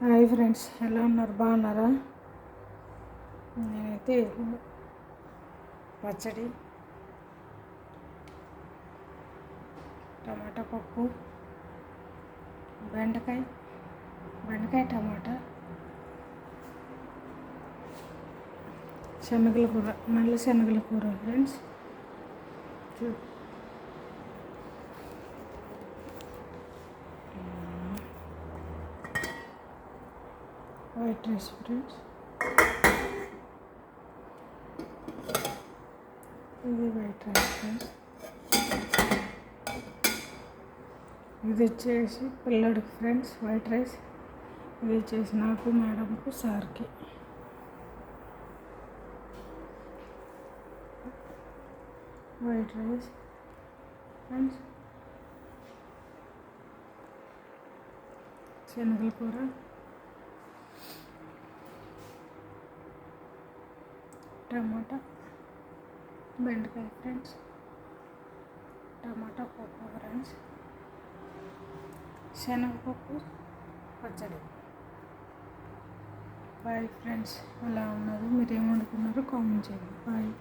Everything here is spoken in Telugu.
హాయ్ ఫ్రెండ్స్, ఎలా ఉన్నారు? బాగున్నారా? నేనైతే పచ్చడి, టమాటా పప్పు, బెండకాయ టమాటా, శనగల కూర, నల్ల శనగల కూర ఫ్రెండ్స్. White rice friends. ఇది వైట్ రైస్ ఫ్రెండ్స్. ఇది వచ్చేసి పిల్లడికి ఫ్రెండ్స్ వైట్ రైస్. ఇది వచ్చేసి నాకు, మేడంకు, సార్కి. వైట్ రైస్ ఫ్రెండ్స్, శనగల కూర, టమాటా, బెండకాయ ఫ్రెండ్స్, టమాటా పప్పు ఫ్రెండ్స్, శనగపప్పు పచ్చడి. బాయ్ ఫ్రెండ్స్, ఎలా ఉన్నారు? మీరు ఏమనుకున్నారో కామెంట్ చేయండి. బాయ్.